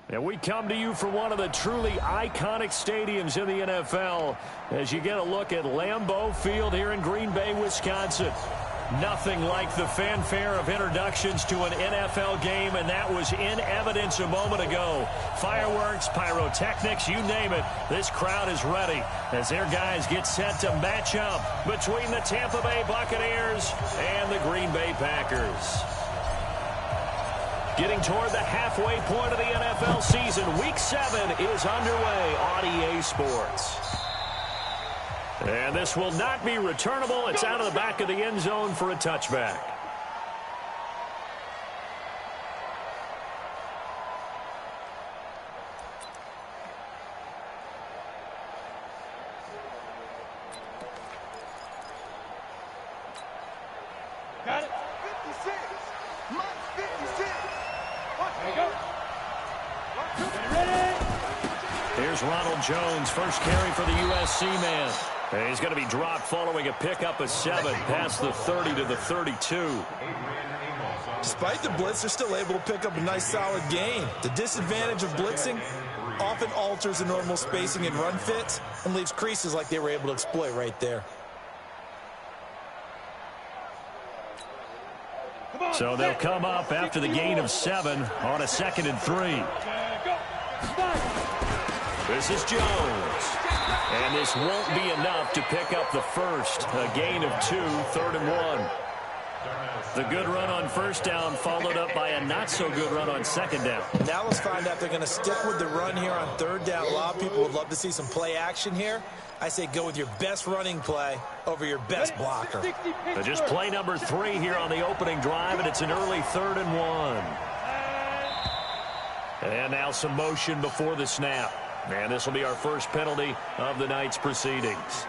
And we come to you from one of the truly iconic stadiums in the NFL as you get a look at Lambeau Field here in Green Bay, Wisconsin. Nothing like the fanfare of introductions to an NFL game, and that was in evidence a moment ago. Fireworks, pyrotechnics, you name it, this crowd is ready as their guys get set to match up between the Tampa Bay Buccaneers and the Green Bay Packers. Getting toward the halfway point of the NFL season, Week 7 is underway on EA Sports. And this will not be returnable. It's out of the back of the end zone for a touchback. Got it. 56. Mike 56. There you go. Ready. Here's Ronald Jones, first carry for the USC man. And he's going to be dropped following a pickup of 7 past the 30 to the 32. Despite the blitz, they're still able to pick up a nice solid gain. The disadvantage of blitzing often alters the normal spacing and run fits and leaves creases like they were able to exploit right there. So they'll come up after the gain of 7 on a 2nd and 3. This is Jones. And this won't be enough to pick up the first. A gain of 2, 3rd and 1. The good run on first down followed up by a not-so-good run on 2nd down. Now let's find out they're going to stick with the run here on 3rd down. A lot of people would love to see some play action here. I say go with your best running play over your best blocker. So just play number 3 here on the opening drive, and it's an early 3rd and 1. And now some motion before the snap. And this will be our first penalty of the night's proceedings.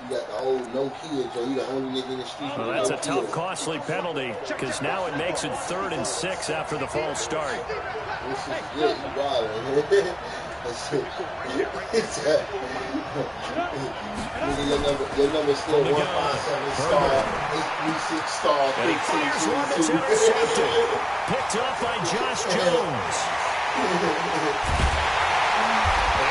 You got the old no kids, or you the only nigga in the street. Well, that's a tough, costly penalty because now it makes it 3rd and 6 after the false start. This is good. You wild. Your number still 157 star, 836 star, 1522. Intercepted. Picked up by Josh Jones.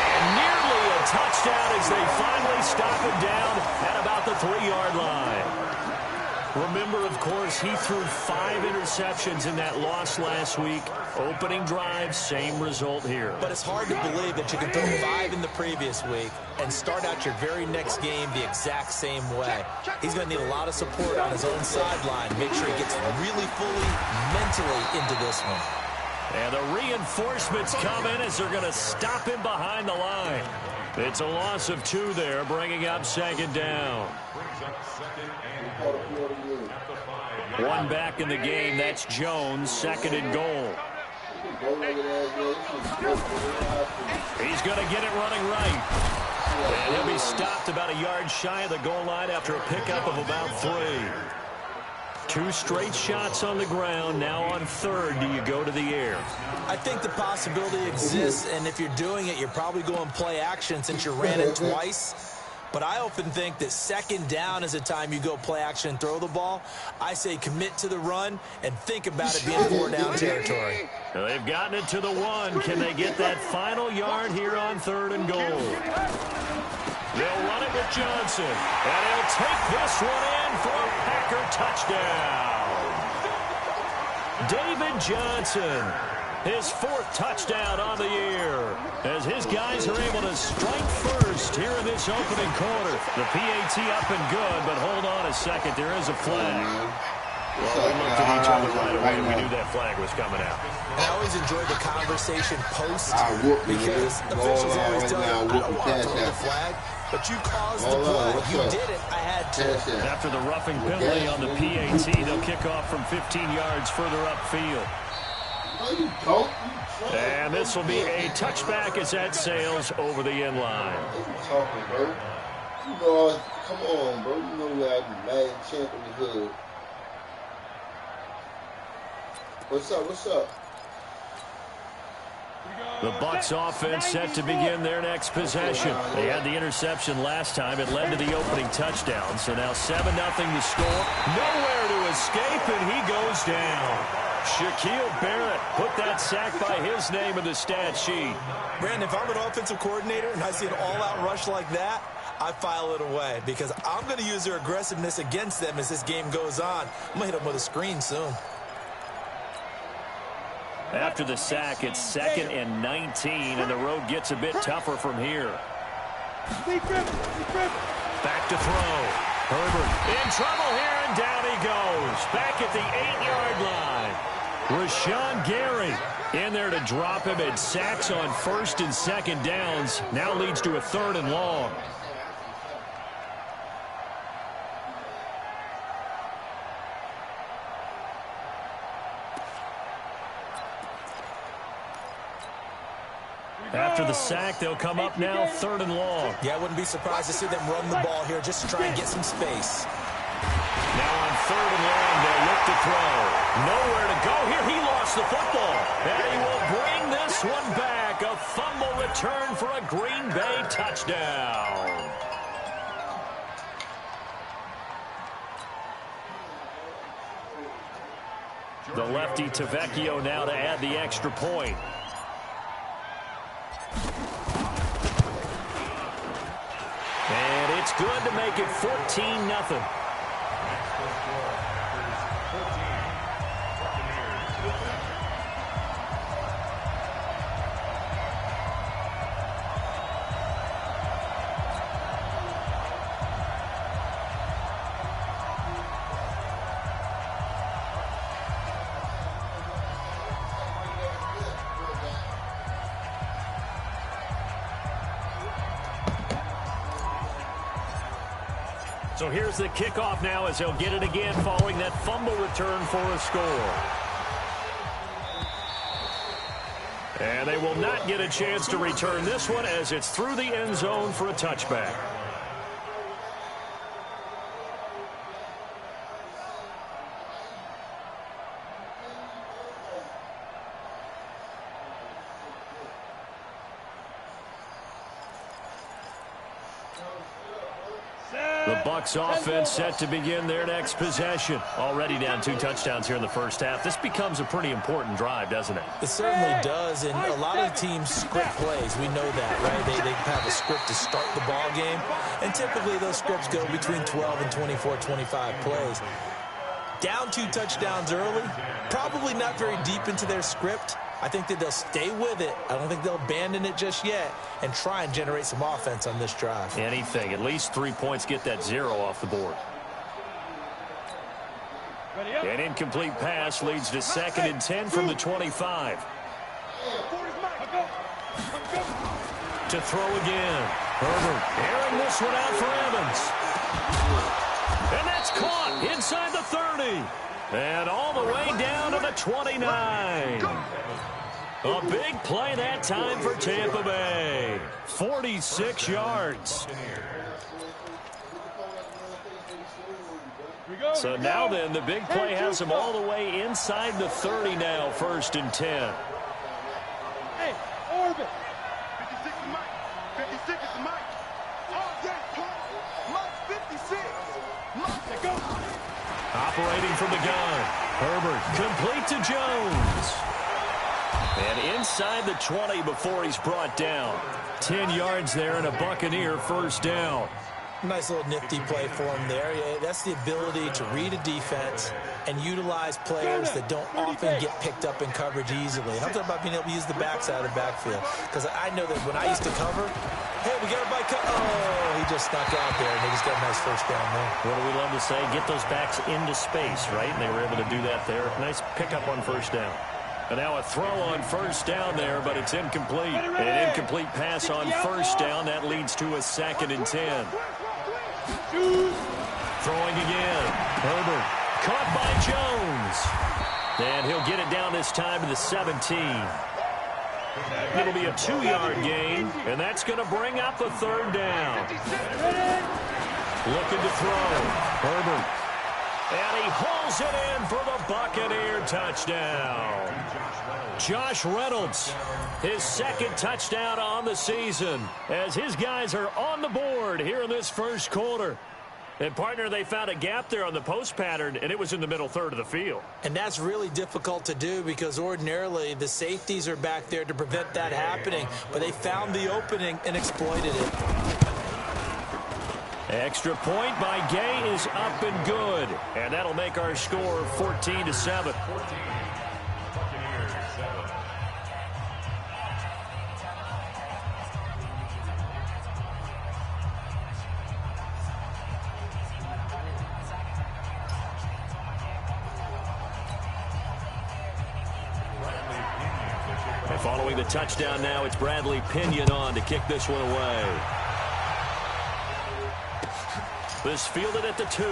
And nearly a touchdown as they finally stop him down at about the 3-yard line. Remember, of course, he threw 5 interceptions in that loss last week. Opening drive, same result here. But it's hard to believe that you can throw 5 in the previous week and start out your very next game the exact same way. He's going to need a lot of support on his own sideline. Make sure he gets really fully mentally into this one. And the reinforcements come in as they're going to stop him behind the line. It's a loss of 2 there, bringing up 2nd down. 1 back in the game. That's Jones, 2nd and goal. He's going to get it running right. And he'll be stopped about a yard shy of the goal line after a pickup of about 3. 2 straight shots on the ground. Now on 3rd, do you go to the air? I think the possibility exists, and if you're doing it, you're probably going play action since you ran it twice. But I often think that 2nd down is the time you go play action and throw the ball. I say commit to the run and think about it being 4-down territory. Well, they've gotten it to the 1. Can they get that final yard here on 3rd and goal? They'll run it with Johnson, and he'll take this one in for a Packer touchdown. David Johnson, his 4th touchdown on the year, as his guys are able to strike first here in this opening quarter. The PAT up and good, but hold on a second. There is a flag. Well, we looked at each other right away, and we knew that flag was coming out. I always enjoyed the conversation post because officials always tell you, I don't want to throw the flag, but you caused the play. You did it. I had to. After the roughing penalty on the PAT, they'll kick off from 15 yards further upfield. And this will be a touchback as that sails over the end line. Talking, bro. You know, come on, bro. You know where I be mad champ in the hood. What's up? What's up? The Bucs offense set to begin their next possession. They had the interception last time. It led to the opening touchdown. So now 7-0 to score. Nowhere to escape, and he goes down. Shaquille Barrett put that sack by his name in the stat sheet. Brandon, if I'm an offensive coordinator and I see an all-out rush like that, I file it away because I'm going to use their aggressiveness against them as this game goes on. I'm going to hit them with a screen soon. After the sack, it's 2nd and 19, and the road gets a bit tougher from here. Back to throw. Herbert in trouble here, and down he goes. Back at the 8-yard line. Rashawn Gary in there to drop him, and sacks on 1st and 2nd downs. Now leads to a 3rd and long. After the sack, they'll come up now 3rd and long. Yeah, I wouldn't be surprised to see them run the ball here just to try and get some space. Now on 3rd and long, they'll look to throw. Nowhere to go here. He lost the football. And he will bring this one back. A fumble return for a Green Bay touchdown. The lefty Tavecchio now to add the extra point. And it's good to make it 14-0. So here's the kickoff now as he'll get it again following that fumble return for a score. And they will not get a chance to return this one as it's through the end zone for a touchback. The Bucs offense set to begin their next possession. Already down 2 touchdowns here in the first half. This becomes a pretty important drive, doesn't it? It certainly does, and a lot of the teams script plays. We know that, right? They have a script to start the ball game, and typically those scripts go between 12 and 24, 25 plays. Down 2 touchdowns early, probably not very deep into their script. I think that they'll stay with it. I don't think they'll abandon it just yet and try and generate some offense on this drive. Anything. At least 3 points, get that 0 off the board. An incomplete pass leads to 2nd and 10 from the 25. To throw again. Herbert airing this one out for Evans. And that's caught inside the 30. And all the way down to the 29. A big play that time for Tampa Bay. 46 yards. So now then, the big play has him all the way inside the 30 now, 1st and 10. Hey, Orbit. 56 is Mike. 56 is Mike. Oh, yes, Mike 56. Mike, go. Operating from the gun. Herbert complete to Jones. And inside the 20 before he's brought down. 10 yards there and a Buccaneer 1st down. Nice little nifty play for him there. Yeah, that's the ability to read a defense and utilize players that don't often get picked up in coverage easily. And I'm talking about being able to use the backside of the backfield. Because I know that when I used to cover, hey, we got a bike. Oh, he just snuck out there, and they just got a nice 1st down there. What do we love to say? Get those backs into space, right? And they were able to do that there. Nice pickup on 1st down. And now a throw on 1st down there, but it's incomplete. An incomplete pass on 1st down. That leads to a 2nd and 10. Throwing again. Herbert caught by Jones. And he'll get it down this time to the 17. It'll be a 2-yard gain, and that's going to bring up a 3rd down. Looking to throw. Herbert. And he hauls it in for the Buccaneer touchdown. Josh Reynolds, his second touchdown on the season, as his guys are on the board here in this first quarter. And, partner, they found a gap there on the post pattern, and it was in the middle third of the field. And that's really difficult to do because ordinarily the safeties are back there to prevent that happening. But they found the opening and exploited it. Extra point by Gay is up and good. And that'll make our score 14-7. Following the touchdown now, it's Bradley Pinion on to kick this one away. This fielded at the 2.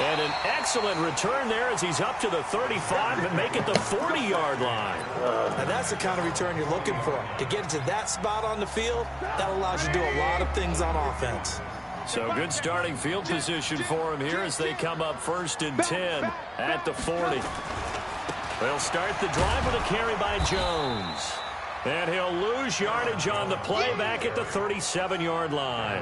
And an excellent return there as he's up to the 35 and make it the 40-yard line. Now that's the kind of return you're looking for. To get to that spot on the field, that allows you to do a lot of things on offense. So good starting field position for him here as they come up 1st and 10 at the 40. They'll start the drive with a carry by Jones. And he'll lose yardage on the play back at the 37-yard line.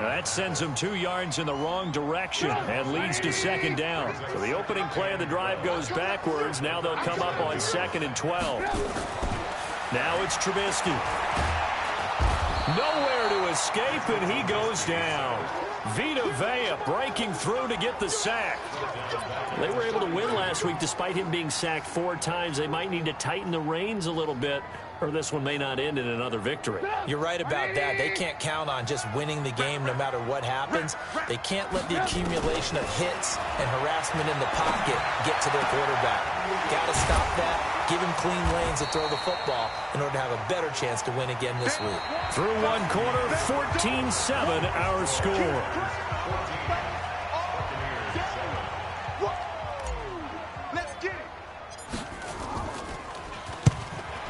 Now that sends him 2 yards in the wrong direction and leads to 2nd down. So the opening play of the drive goes backwards. Now they'll come up on 2nd and 12. Now it's Trubisky. Nowhere to escape, and he goes down. Vita Vea breaking through to get the sack. They were able to win last week despite him being sacked 4 times. They might need to tighten the reins a little bit, or this one may not end in another victory. You're right about that. They can't count on just winning the game no matter what happens. They can't let the accumulation of hits and harassment in the pocket get to their quarterback. Got to stop that. Give him clean lanes to throw the football in order to have a better chance to win again this week. Through 1 quarter, 14-7 our score. Let's get it.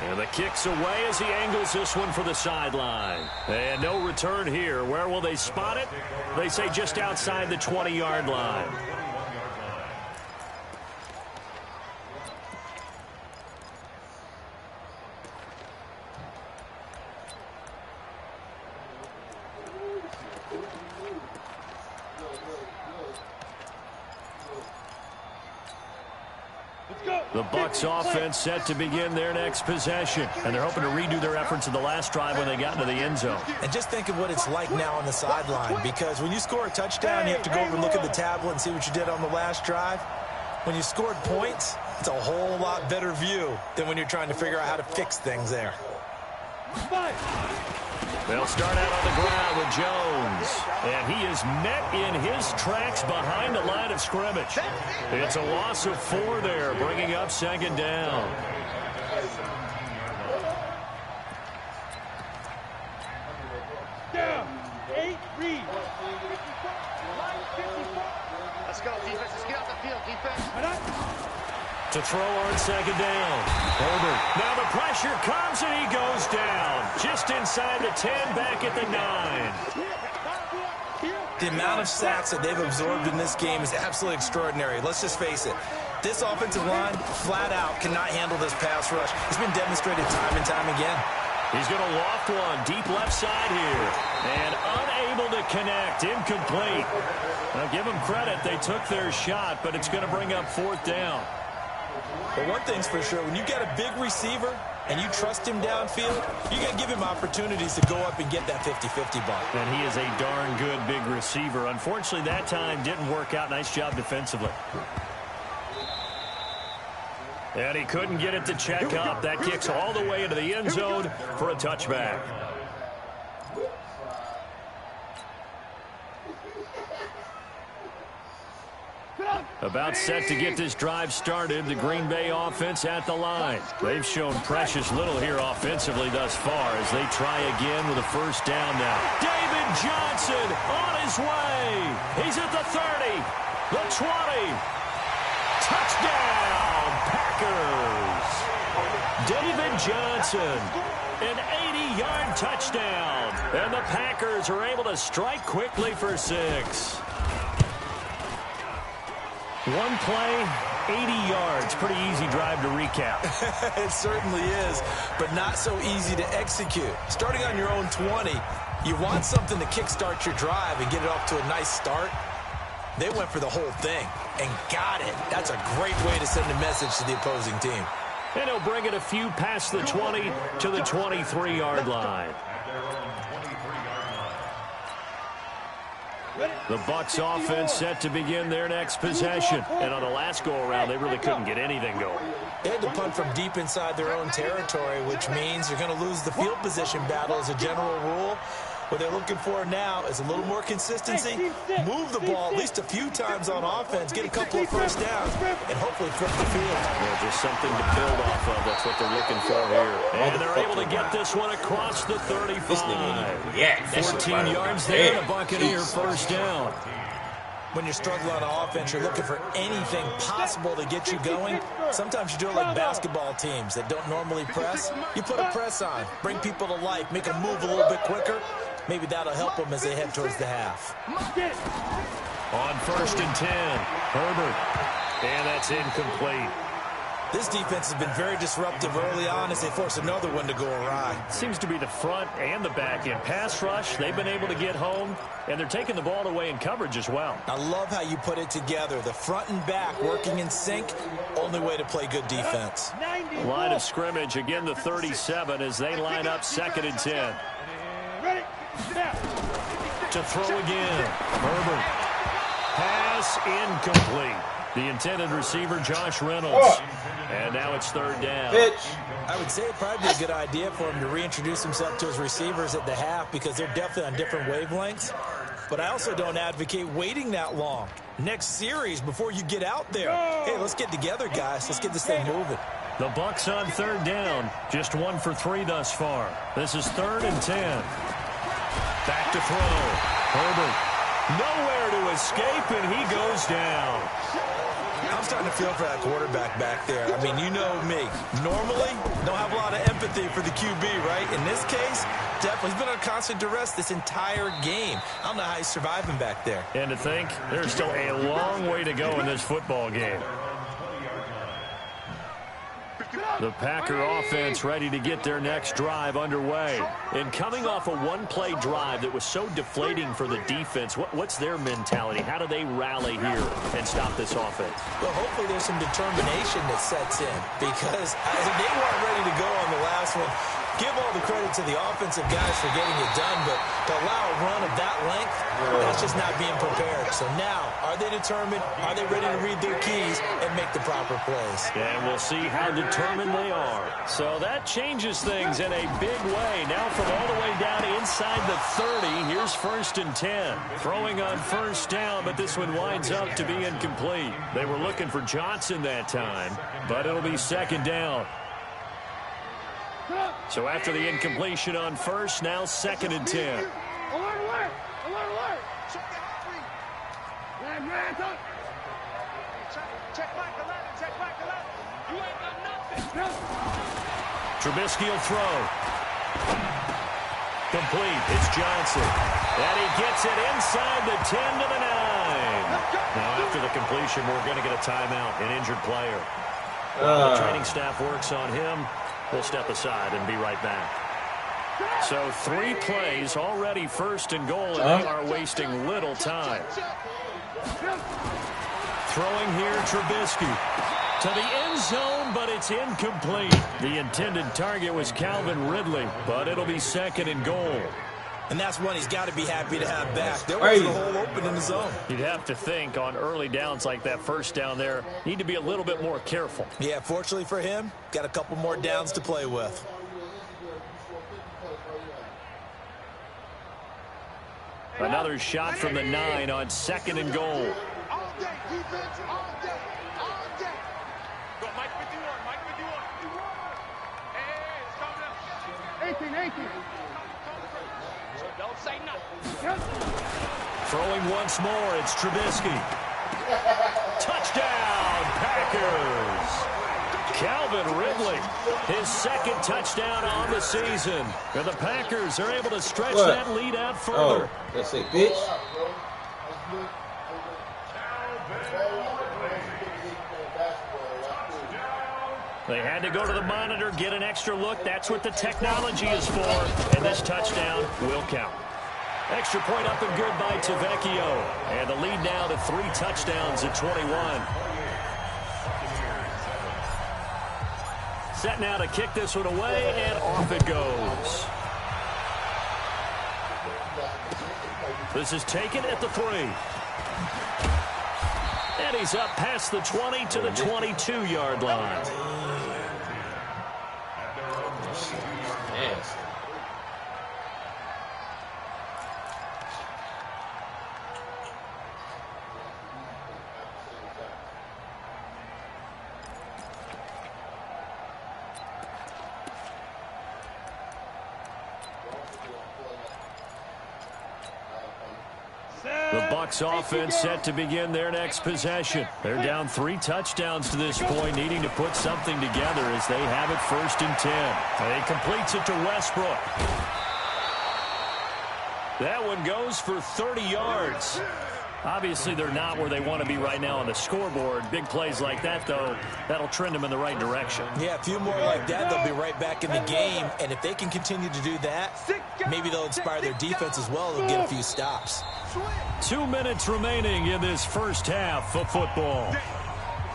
And the kick's away as he angles this one for the sideline. And no return here. Where will they spot it? They say just outside the 20-yard line. The Bucs offense set to begin their next possession, and they're hoping to redo their efforts in the last drive when they got into the end zone. And just think of what it's like now on the sideline, because when you score a touchdown, you have to go over and look at the tablet and see what you did on the last drive. When you scored points, it's a whole lot better view than when you're trying to figure out how to fix things there. They'll start out on the ground with Jones. And he is met in his tracks behind the line of scrimmage. It's a loss of 4 there, bringing up 2nd down. Down. 8 read. Let's go, defense. Let's get out the field, defense. To throw on 2nd down. Herbert. Now the pressure comes and he goes down. Just inside the 10, back at the 9. The amount of sacks that they've absorbed in this game is absolutely extraordinary. Let's just face it. This offensive line, flat out, cannot handle this pass rush. It's been demonstrated time and time again. He's going to loft one deep left side here. And unable to connect. Incomplete. Now give them credit. They took their shot, but it's going to bring up 4th down. But one thing's for sure, when you got a big receiver and you trust him downfield, you got to give him opportunities to go up and get that 50-50 ball. And he is a darn good big receiver. Unfortunately, that time didn't work out. Nice job defensively. And he couldn't get it to check up. That kicks all the way into the end zone for a touchback. About set to get this drive started, the Green Bay offense at the line. They've shown precious little here offensively thus far as they try again with a 1st down now. David Johnson on his way. He's at the 30, the 20. Touchdown, Packers. David Johnson, an 80-yard touchdown. And the Packers are able to strike quickly for 6. One play, 80 yards. Pretty easy drive to recap. It certainly is, but not so easy to execute. Starting on your own 20, you want something to kickstart your drive and get it off to a nice start. They went for the whole thing and got it. That's a great way to send a message to the opposing team. And he'll bring it a few past the 20 to the 23-yard line. The Bucs offense set to begin their next possession. And on the last go-around, they really couldn't get anything going. They had to punt from deep inside their own territory, which means you're going to lose the field position battle as a general rule. What they're looking for now is a little more consistency, move the ball at least a few times on offense, get a couple of first downs, and hhopefully flip the field. Yeah, just something to build off of. That's what they're looking for here. And they're able to get this one across the 35. Yeah, 14 yards there, the Buccaneer first down. When you're struggling on offense, you're looking for anything possible to get you going. Sometimes you do it like basketball teams that don't normally press. You put a press on, bring people to life, make them move a little bit quicker. Maybe that'll help them as they head towards the half. On 1st and 10, Herbert. And that's incomplete. This defense has been very disruptive early on as they force another one to go awry. Seems to be the front and the back end. Pass rush, they've been able to get home, and they're taking the ball away in coverage as well. I love how you put it together. The front and back working in sync, only way to play good defense. Line of scrimmage, again the 37 as they line up 2nd and 10. To throw again, Herbert. Pass incomplete. The intended receiver, Josh Reynolds. And now it's 3rd down. I would say it'd probably be a good idea for him to reintroduce himself to his receivers at the half because they're definitely on different wavelengths. But I also don't advocate waiting that long. Next series before you get out there. Hey, let's get together, guys. Let's get this thing moving. The Bucs on 3rd down. Just 1 for 3 thus far. This is 3rd and 10. Back to throw. Herbert. Nowhere to escape, and he goes down. I'm starting to feel for that quarterback back there. I mean, you know me. Normally, don't have a lot of empathy for the QB, right? In this case, definitely. He's been on constant duress this entire game. I don't know how he's surviving back there. And to think, there's still a long way to go in this football game. The Packer offense ready to get their next drive underway. And coming off a one-play drive that was so deflating for the defense, what's their mentality? How do they rally here and stop this offense? Well, hopefully there's some determination that sets in because they weren't ready to go on the last one. Give all the credit to the offensive guys for getting it done, but to allow a run of that length, that's just not being prepared. So now, are they determined? Are they ready to read their keys and make the proper plays? And we'll see how determined they are. So that changes things in a big way. Now from all the way down inside the 30, here's 1st and 10. Throwing on 1st down, but this one winds up to be incomplete. They were looking for Johnson that time, but it'll be 2nd down. So after the incompletion on 1st, now 2nd and 10. Alert, alert! Alert, alert! Check back 11, check back 11. You ain't got nothing. Trubisky will throw. Complete. It's Johnson. And he gets it inside the 10 to the 9. Now after the completion, we're going to get a timeout, an injured player. While the training staff works on him, we'll step aside and be right back. So 3 plays, already 1st and goal, and they are wasting little time. Throwing here, Trubisky. To the end zone, but it's incomplete. The intended target was Calvin Ridley, but it'll be 2nd and goal. And that's one he's got to be happy to have back. There wasn't a hole open in the zone. You'd have to think on early downs like that 1st down there, need to be a little bit more careful. Yeah, fortunately for him, got a couple more downs to play with. Another shot from the 9 on 2nd and goal. All day, defense, all day, all day. Go, Mike 51, Mike 51. Hey, it's coming up. 18. So don't say nothing. Throwing once more, it's Trubisky. Touchdown, Packers! Calvin Ridley, his 2nd touchdown on the season. And the Packers are able to stretch that lead out further. Oh, that's it, bitch. They had to go to the monitor, get an extra look. That's what the technology is for. And this touchdown will count. Extra point up and good by Tavecchio. And the lead now to 3 touchdowns at 21. Set now to kick this one away, and off it goes. This is taken at the 3. And he's up past the 20 to the 22-yard line. Yes. The Bucs offense set to begin their next possession. They're down 3 touchdowns to this point, needing to put something together as they have it 1st and 10. And he completes it to Westbrook. That one goes for 30 yards. Obviously, they're not where they want to be right now on the scoreboard. Big plays like that, though, that'll trend them in the right direction. Yeah, a few more like that, they'll be right back in the game. And if they can continue to do that, maybe they'll inspire their defense as well. They'll get a few stops. 2 minutes remaining in this first half of football.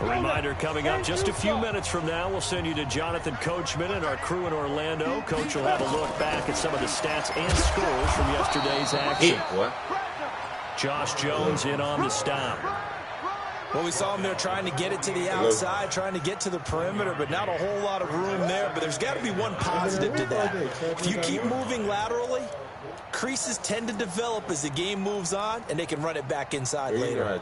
A reminder coming up just a few minutes from now. We'll send you to Jonathan Coachman and our crew in Orlando. Coach will have a look back at some of the stats and scores from yesterday's action. Josh Jones in on the stop. Well, we saw him there trying to get it to the outside, trying to get to the perimeter, but not a whole lot of room there. But there's got to be one positive to that. If you keep moving laterally, creases tend to develop as the game moves on, and they can run it back inside later.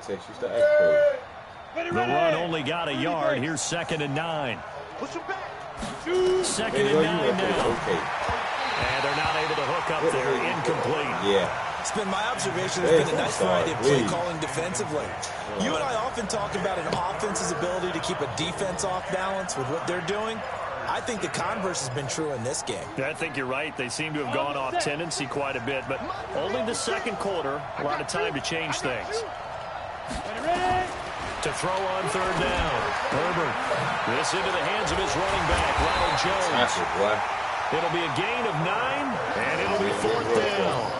The run only got a yard. Here's 2nd and 9. 2nd and 9 now. And they're not able to hook up there. Incomplete. Yeah. It's been my observation. There's been a nice variety of play calling defensively. You and I often talk about an offense's ability to keep a defense off balance with what they're doing. I think the converse has been true in this game. I think you're right. They seem to have gone off tendency quite a bit, but only the 2nd quarter. A lot of time to change things. To throw on 3rd down. Herbert. This into the hands of his running back, Ronald Jones. It'll be a gain of 9, and it'll be 4th down.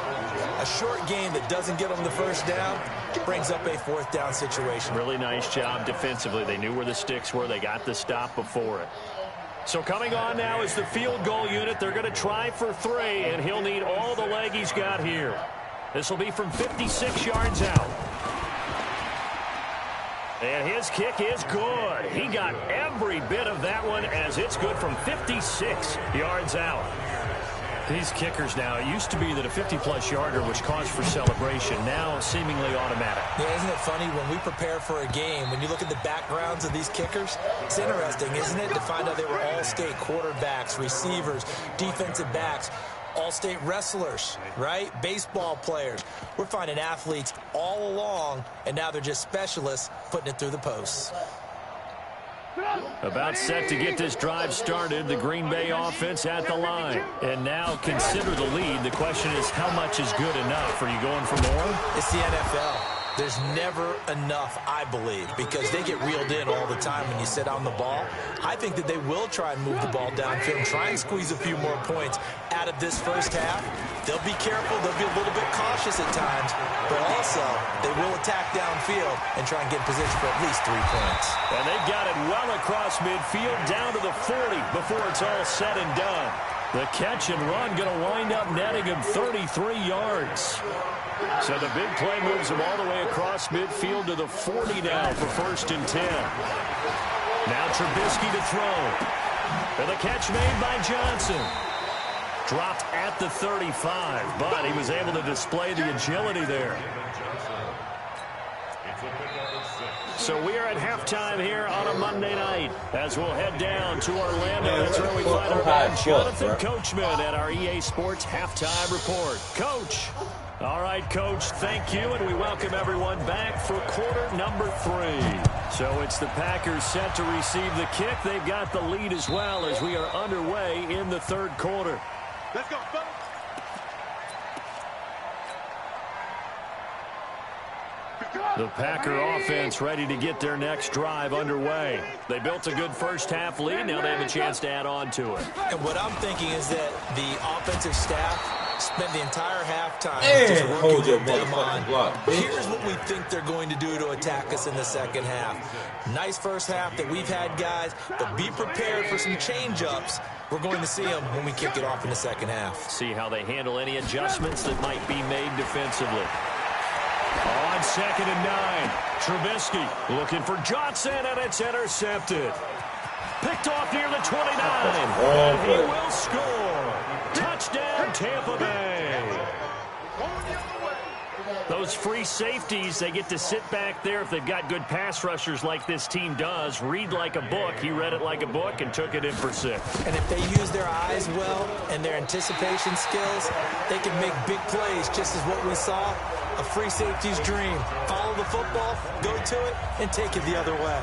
A short gain that doesn't get them the 1st down brings up a 4th down situation. Really nice job defensively. They knew where the sticks were. They got the stop before it. So coming on now is the field goal unit. They're going to try for 3, and he'll need all the leg he's got here. This will be from 56 yards out. And his kick is good. He got every bit of that one as it's good from 56 yards out. These kickers now, it used to be that a 50-plus yarder was cause for celebration. Now seemingly automatic. Yeah, isn't it funny when we prepare for a game, when you look at the backgrounds of these kickers, it's interesting, isn't it, to find out they were all-state quarterbacks, receivers, defensive backs, all-state wrestlers, right? Baseball players. We're finding athletes all along, and now they're just specialists putting it through the posts. About set to get this drive started, the Green Bay offense at the line. And now consider the lead. The question is, how much is good enough? Are you going for more? It's the NFL. There's never enough, I believe, because they get reeled in all the time when you sit on the ball. I think that they will try and move the ball downfield and try and squeeze a few more points out of this first half. They'll be careful. They'll be a little bit cautious at times, but also they will attack downfield and try and get in position for at least 3 points. And they've got it well across midfield down to the 40 before it's all said and done. The catch and run going to wind up netting him 33 yards. So the big play moves him all the way across midfield to the 40 now for 1st and 10. Now Trubisky to throw. And the catch made by Johnson. Dropped at the 35, but he was able to display the agility there. So we are at halftime here on a Monday night as we'll head down to Orlando. That's where we find our man Jonathan Coachman at our EA Sports Halftime Report. Coach. All right, Coach, thank you, and we welcome everyone back for quarter number 3. So it's the Packers set to receive the kick. They've got the lead as well as we are underway in the 3rd quarter. Let's go, fellas. Come on. The Packer offense ready to get their next drive underway. They built a good first-half lead. Now they have a chance to add on to it. And what I'm thinking is that the offensive staff spent the entire halftime just hold working your with them on, motherfucking block, bitch. here's what we think they're going to do to attack us in the second half. Nice first half that we've had, guys, but be prepared for some change-ups. We're going to see them when we kick it off in the second half. See how they handle any adjustments that might be made defensively. On 2nd and 9, Trubisky looking for Johnson, and it's intercepted. Picked off near the 29, and he will score. Touchdown, Tampa Bay. Those free safeties, they get to sit back there if they've got good pass rushers like this team does. Read like a book. He read it like a book and took it in for 6. And if they use their eyes well and their anticipation skills, they can make big plays, just as what we saw. A free safety's dream. Follow the football, go to it, and take it the other way.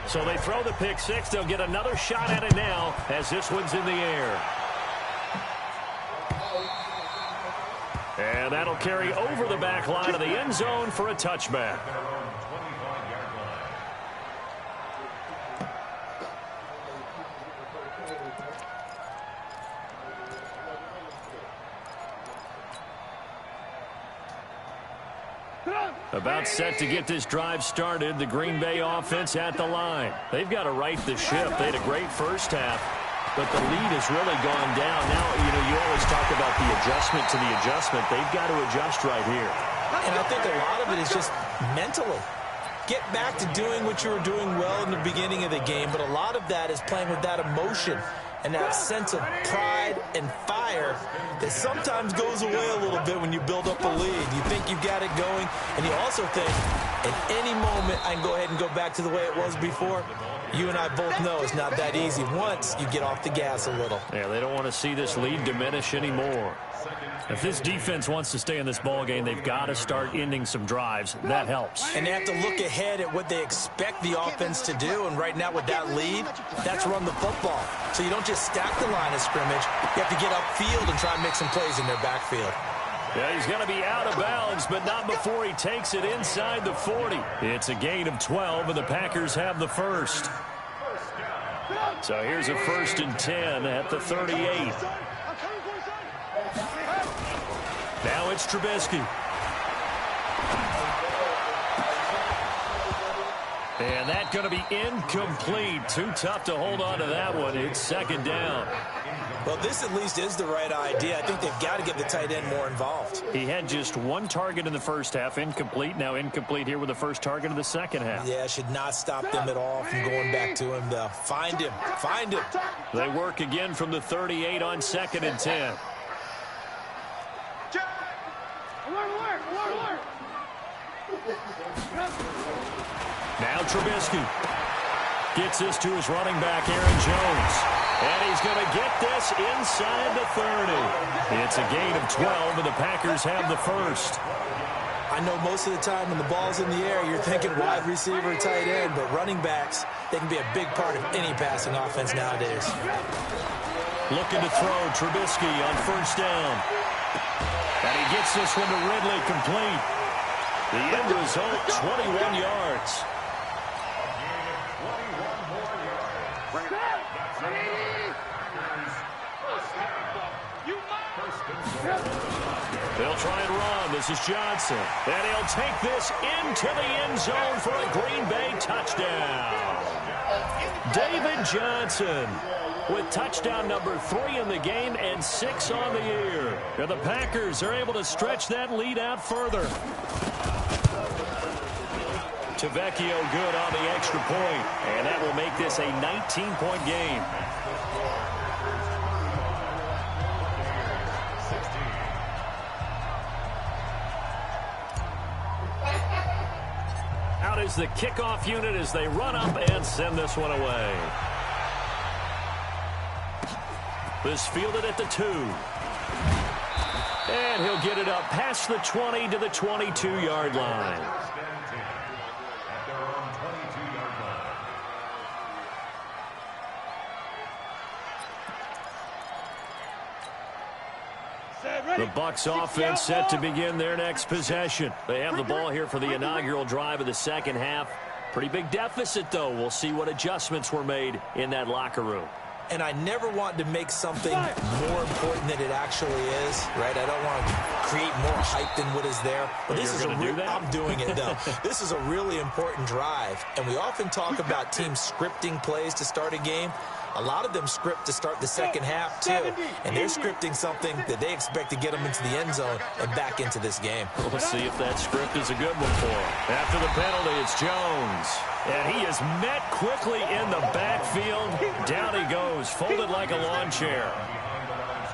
So they throw the pick 6. They'll get another shot at it now as this one's in the air. And that'll carry over the back line of the end zone for a touchback. About set to get this drive started. The Green Bay offense at the line. They've got to right the ship. They had a great first half, but the lead has really gone down. Now, you always talk about the adjustment to the adjustment. They've got to adjust right here. And I think a lot of it is just mentally. Get back to doing what you were doing well in the beginning of the game, but a lot of that is playing with that emotion and that sense of pride and fire that sometimes goes away a little bit when you build up a lead. You think you've got it going, and you also think, at any moment, I can go ahead and go back to the way it was before. You and I both know it's not that easy once you get off the gas a little. Yeah, they don't want to see this lead diminish anymore. If this defense wants to stay in this ballgame, they've got to start ending some drives. That helps. And they have to look ahead at what they expect the offense to do. And right now with that lead, that's run the football. So you don't just stack the line of scrimmage. You have to get upfield and try and make some plays in their backfield. Yeah, he's going to be out of bounds, but not before he takes it inside the 40. It's a gain of 12, and the Packers have the first. So here's a 1st and 10 at the 38. Now it's Trubisky. And that's going to be incomplete. Too tough to hold on to that one. It's 2nd down. Well, this at least is the right idea. I think they've got to get the tight end more involved. He had just 1 target in the first half, incomplete. Now incomplete here with the first target of the second half. Yeah, should not stop them at all from going back to him, though. Find him. Find him. They work again from the 38 on 2nd and 10. Now Trubisky gets this to his running back, R.N.O. And he's going to get this inside the 30. It's a gain of 12, and the Packers have the first. I know most of the time when the ball's in the air, you're thinking wide receiver, tight end, but running backs, they can be a big part of any passing offense nowadays. Looking to throw, Trubisky on 1st down. And he gets this one to Ridley complete. The end result, 21 yards. They'll try and run. This is Johnson. And he'll take this into the end zone for a Green Bay touchdown. David Johnson with touchdown number 3 in the game and 6 on the year. And the Packers are able to stretch that lead out further. Tavecchio good on the extra point, and that will make this a 19-point game. Out is the kickoff unit as they run up and send this one away. This fielded at the 2. And he'll get it up past the 20 to the 22-yard line. The Bucs offense set to begin their next possession. They have the ball here for the inaugural drive of the second half. Pretty big deficit, though. We'll see what adjustments were made in that locker room. And I never want to make something more important than it actually is, right? I don't want to create more hype than what is there. But this is I'm doing it, though. This is a really important drive. And we often talk about teams scripting plays to start a game. A lot of them script to start the second half, too. And they're scripting something that they expect to get them into the end zone and back into this game. We'll see if that script is a good one for them. After the penalty, it's Jones. And he is met quickly in the backfield. Down he goes, folded like a lawn chair.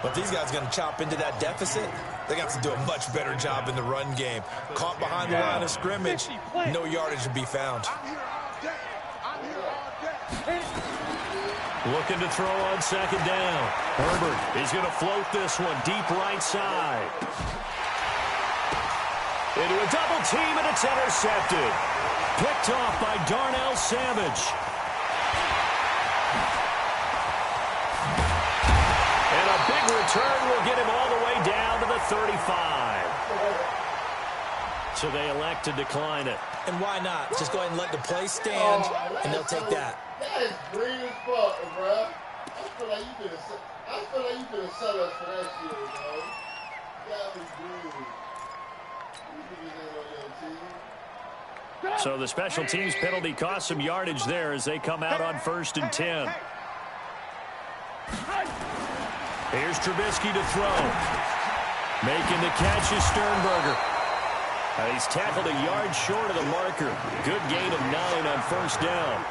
But these guys are going to chop into that deficit. They got to do a much better job in the run game. Caught behind the line of scrimmage, no yardage to be found. Looking to throw on second down. Herbert is going to float this one deep right side. Into a double team, and it's intercepted. Picked off by Darnell Savage. And a big return will get him all the way down to the 35. So they elect to decline it. And why not? Just go ahead and let the play stand, and they'll take that. That is green as fuck, bro. I feel like you could have set us for that shit, bro. That was green. So the special teams penalty cost some yardage there as they come out on 1st and 10. Here's Trubisky to throw. Making the catch is Sternberger. He's tackled a yard short of the marker. Good gain of 9 on 1st down.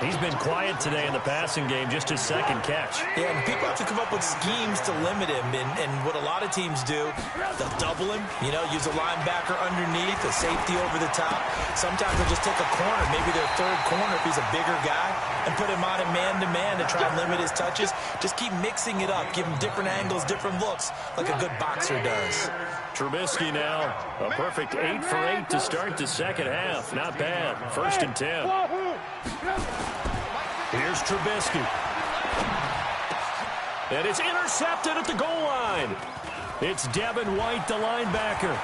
He's been quiet today in the passing game, just his second catch. Yeah, and people have to come up with schemes to limit him. And what a lot of teams do, they'll double him, use a linebacker underneath, a safety over the top. Sometimes they'll just take a corner, maybe their third corner if he's a bigger guy, and put him on a man-to-man to try and limit his touches. Just keep mixing it up, give him different angles, different looks, like a good boxer does. Trubisky now, a perfect 8 for 8 to start the second half. Not bad. 1st and 10. Here's Trubisky. And it's intercepted at the goal line. It's Devin White, the linebacker.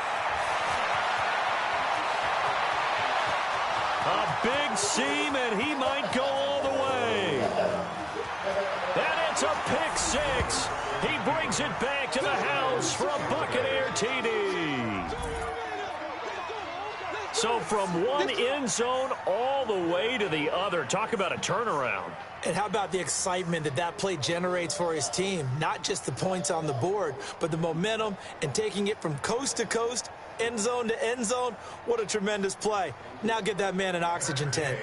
A big seam, and he might go all the way. And it's a pick 6. He brings it back to the house for a Buccaneer TD. So from one end zone all the way to the other. Talk about a turnaround. And how about the excitement that play generates for his team? Not just the points on the board, but the momentum and taking it from coast to coast, end zone to end zone. What a tremendous play. Now get that man an oxygen tank.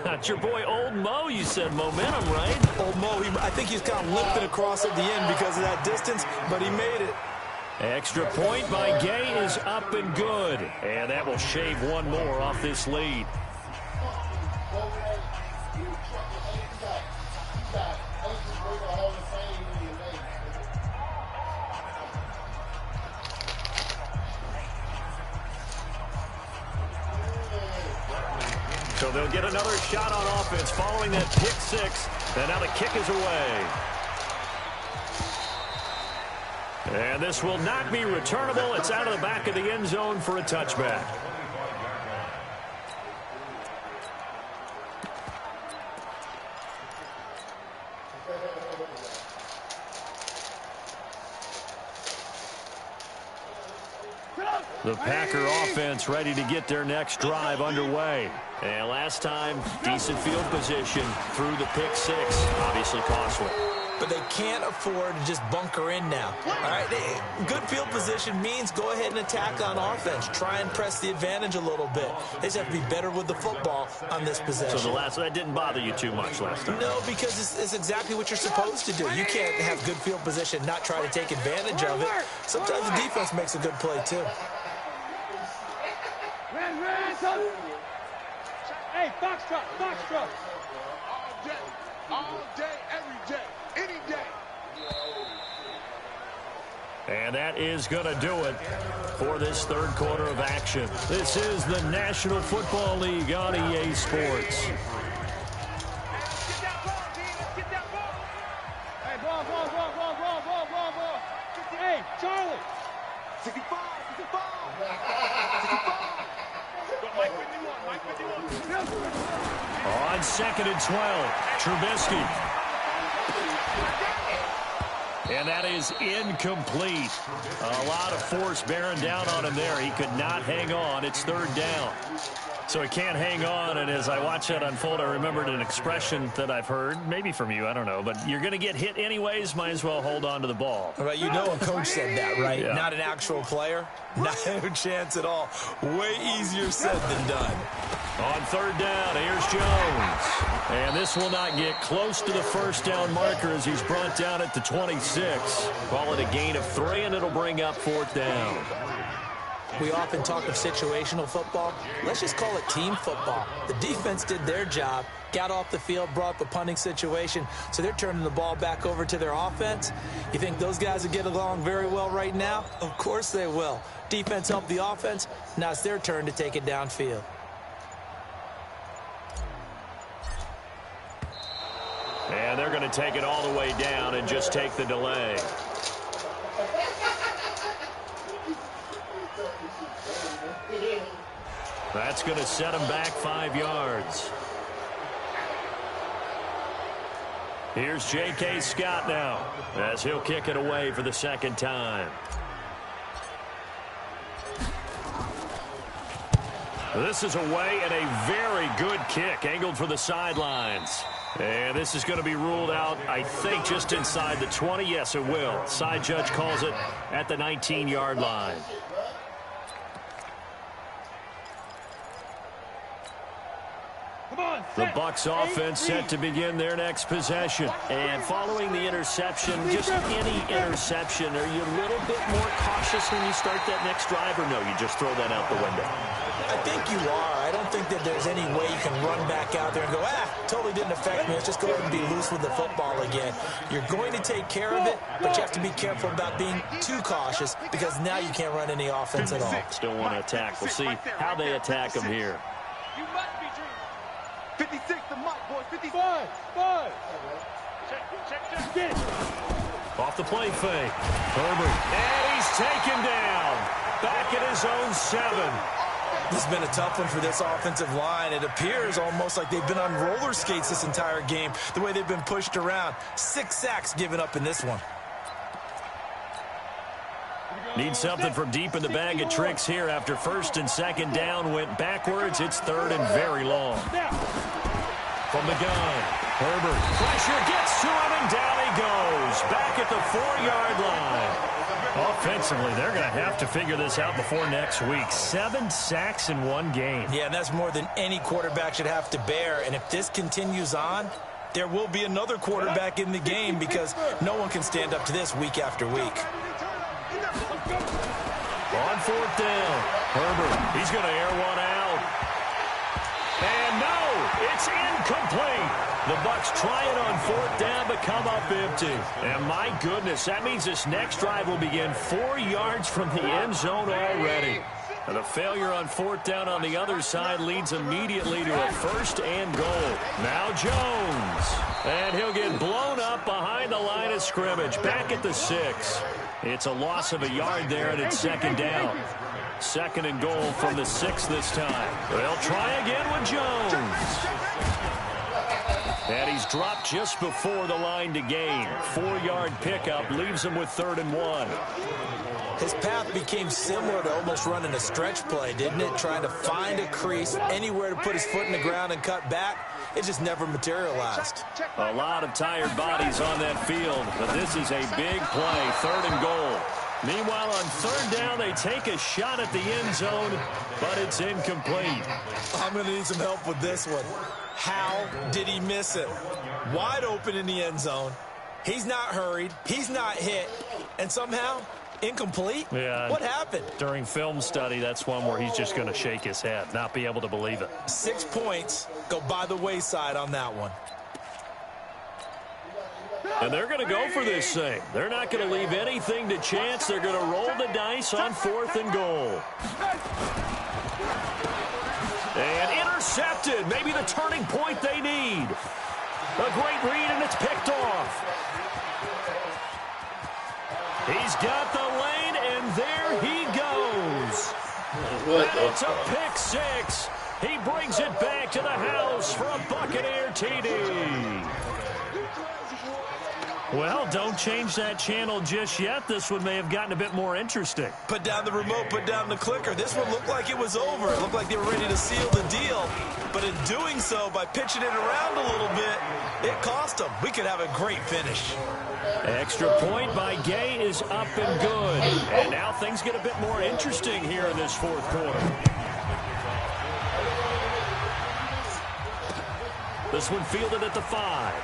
It's your boy Old Mo, you said momentum, right? Old Mo, I think he's kind of limping across at the end because of that distance, but he made it. Extra point by Gay is up and good. And that will shave one more off this lead. So they'll get another shot on offense following that pick 6. And now the kick is away. And this will not be returnable. It's out of the back of the end zone for a touchback. The Packer offense ready to get their next drive underway. And last time, decent field position through the pick 6. Obviously costly. But they can't afford to just bunker in now. All right, good field position means go ahead and attack on offense. Try and press the advantage a little bit. They just have to be better with the football on this possession. So that didn't bother you too much last time? No, because it's exactly what you're supposed to do. You can't have good field position, not try to take advantage of it. Sometimes the defense makes a good play, too. Hey, foxtrot. All day, every day, any day. And that is going to do it for this third quarter of action. This is the National Football League on EA Sports. Hey, ball. 65. On 2nd and 12, Trubisky. And that is incomplete. A lot of force bearing down on him there. He could not hang on. It's 3rd down. So he can't hang on, and as I watch that unfold, I remembered an expression that I've heard, maybe from you, I don't know, but you're going to get hit anyways, might as well hold on to the ball. Well, you know a coach said that, right? Yeah. Not an actual player. Not a chance at all. Way easier said than done. On 3rd down, here's Jones. And this will not get close to the 1st down marker as he's brought down at the 26. Call it a gain of 3, and it'll bring up 4th down. We often talk of situational football. Let's just call it team football. The defense did their job, got off the field, brought the punting situation, so they're turning the ball back over to their offense. You think those guys will get along very well right now? Of course they will. Defense helped the offense. Now it's their turn to take it downfield. And they're going to take it all the way down and just take the delay. That's going to set him back 5 yards. Here's J.K. Scott now as he'll kick it away for the 2nd time. This is away and a very good kick angled for the sidelines. And this is going to be ruled out, I think, just inside the 20. Yes, it will. Side judge calls it at the 19-yard line. The Bucs offense set to begin their next possession. And following the interception, just any interception, are you a little bit more cautious when you start that next drive, or no, you just throw that out the window? I think you are. I don't think that there's any way you can run back out there and go, totally didn't affect me. Let's just go ahead and be loose with the football again. You're going to take care of it, but you have to be careful about being too cautious because now you can't run any offense at all. Still want to attack. We'll see how they attack him here. You must be dreaming. 56, the mic, boys. 55. Check. Off the play fake. Herbert. And he's taken down. Back at his own 7. This has been a tough one for this offensive line. It appears almost like they've been on roller skates this entire game, the way they've been pushed around. 6 sacks given up in this one. Need something from deep in the bag of tricks here after 1st and 2nd down went backwards. It's 3rd and very long. From the gun, Herbert. Pressure gets to him, and down he goes. Back at the 4-yard line. Offensively, they're going to have to figure this out before next week. 7 sacks in 1 game. Yeah, and that's more than any quarterback should have to bear. And if this continues on, there will be another quarterback in the game because no one can stand up to this week after week. On 4th down, Herbert. He's going to air one out. And no, it's incomplete. The Bucs try it on 4th down, but come up empty. And my goodness, that means this next drive will begin 4 yards from the end zone already. And a failure on 4th down on the other side leads immediately to a 1st and goal. Now Jones. And he'll get blown up behind the line of scrimmage. Back at the 6. It's a loss of a yard there, and it's 2nd down. 2nd and goal from the 6 this time. They'll try again with Jones. And he's dropped just before the line to gain. 4-yard pickup leaves him with 3rd and 1. His path became similar to almost running a stretch play, didn't it? Trying to find a crease, anywhere to put his foot in the ground and cut back. It just never materialized. A lot of tired bodies on that field, but this is a big play, 3rd and goal. Meanwhile, on 3rd down, they take a shot at the end zone, but it's incomplete. I'm going to need some help with this one. How did he miss it? Wide open in the end zone. He's not hurried. He's not hit. And somehow, incomplete? Yeah. What happened? During film study, that's one where he's just going to shake his head, not be able to believe it. 6 points go by the wayside on that one. And they're going to go for this thing. They're not going to leave anything to chance. They're going to roll the dice on 4th and goal. And intercepted. Maybe the turning point they need. A great read, and it's picked off. He's got the lane, And there he goes. It's a pick six. He brings it back to the house for a Buccaneer TD. Well, don't change that channel just yet. This one may have gotten a bit more interesting. Put down the remote, put down the clicker. This one looked like it was over. It looked like they were ready to seal the deal. But in doing so, by pitching it around a little bit, it cost them. We could have a great finish. Extra point by Gay is up and good. And now things get a bit more interesting here in this fourth quarter. This one fielded at the 5.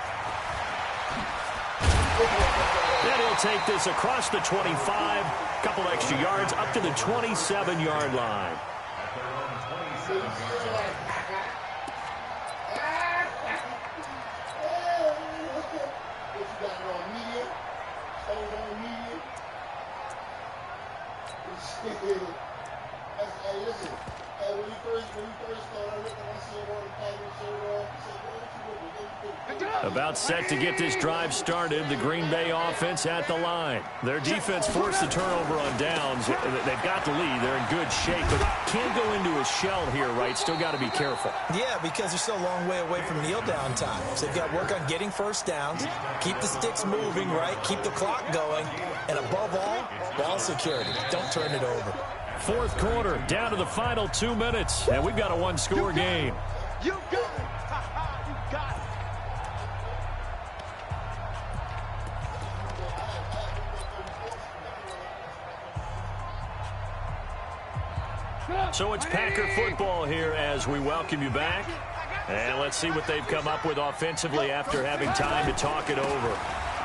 Then he'll take this across the 25. Couple extra yards up to the 27-yard line. About set to get this drive started, the Green Bay offense at the line. Their defense forced the turnover on downs. They've got the lead. They're in good shape, but can't go into a shell here, right? Still got to be careful. Yeah, because they're still a long way away from kneel down time. So they've got to work on getting first downs, keep the sticks moving, right? Keep the clock going, and above all, ball security. Don't turn it over. Fourth quarter, down to the final 2 minutes, and we've got a one-score game. You got it. You got it. So it's Packer football here as we welcome you back. And let's see what they've come up with offensively after having time to talk it over.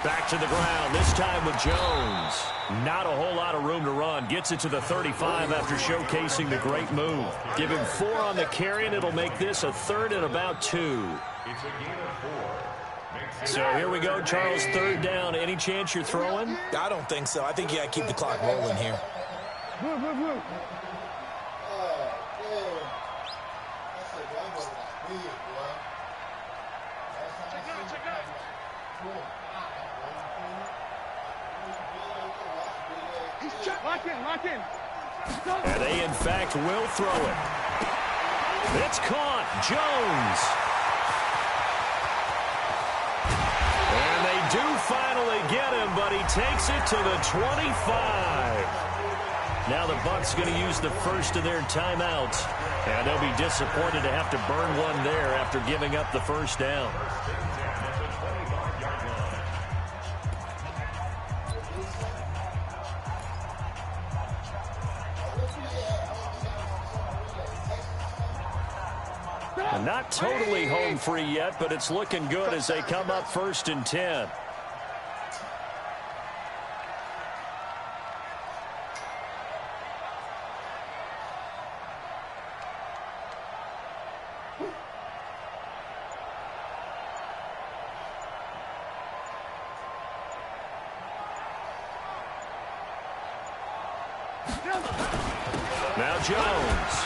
Back to the ground, this time with Jones. Not a whole lot of room to run. Gets it to the 35 after showcasing the great move. Give him 4 on the carry, and it'll make this a third and about 2. So here we go, Charles, third down. Any chance you're throwing? I don't think so. I think you got to keep the clock rolling here. Lock in. And they, in fact, will throw it. It's caught. Jones. And they do finally get him, but he takes it to the 25. Now the Bucs going to use the first of their timeouts. And they'll be disappointed to have to burn one there after giving up the first down. Not totally home free yet, but it's looking good as they come up 1st and 10. Now Jones.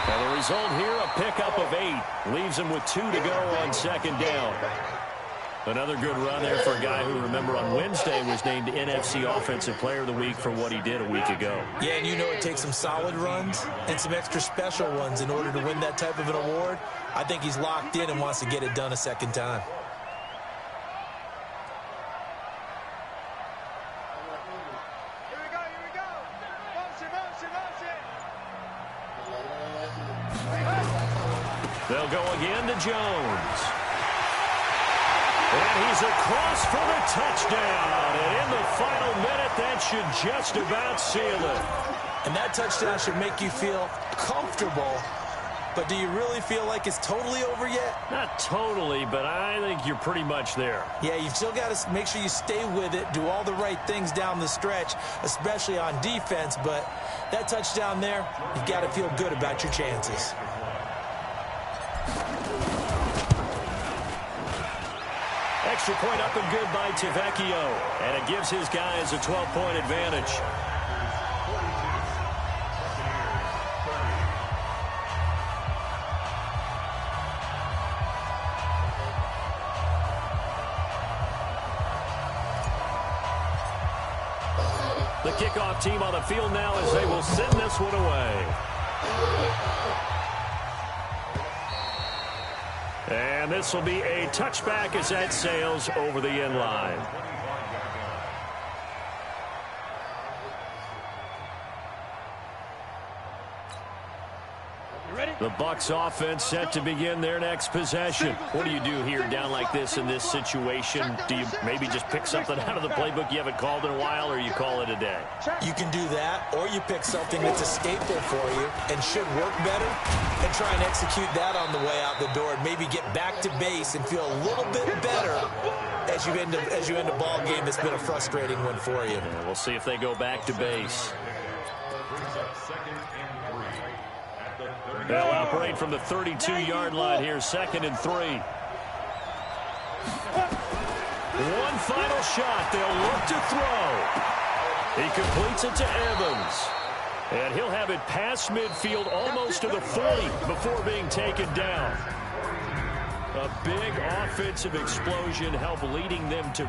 And the result here, a pickup of 8. Leaves him with 2 to go on second down. Another good run there for a guy who, remember, on Wednesday was named NFC Offensive Player of the Week for what he did a week ago. Yeah, and you know it takes some solid runs and some extra special ones in order to win that type of an award. I think he's locked in and wants to get it done a second time. They'll go again to Jones. And he's across for the touchdown. And in the final minute, that should just about seal it. And that touchdown should make you feel comfortable. But do you really feel like it's totally over yet? Not totally, but I think you're pretty much there. Yeah, you've still got to make sure you stay with it, do all the right things down the stretch, especially on defense. But that touchdown there, you've got to feel good about your chances. Extra point up and good by Tavecchio. And it gives his guys a 12-point advantage. The kickoff team on the field now as they will send this one away. And this will be a touchback as that sails over the end line. The Bucs offense set to begin their next possession. What do you do here down like this in this situation? Do you maybe just pick something out of the playbook you haven't called in a while, or you call it a day? You can do that, or you pick something that's a staple for you and should work better and try and execute that on the way out the door and maybe get back to base and feel a little bit better as you end a ball game that's been a frustrating one for you. Yeah, we'll see if they go back to base. They'll operate from the 32-yard line here, 2nd and 3. One final shot. They'll look to throw. He completes it to Evans. And he'll have it past midfield, almost to the 40 before being taken down. A big offensive explosion helped leading them to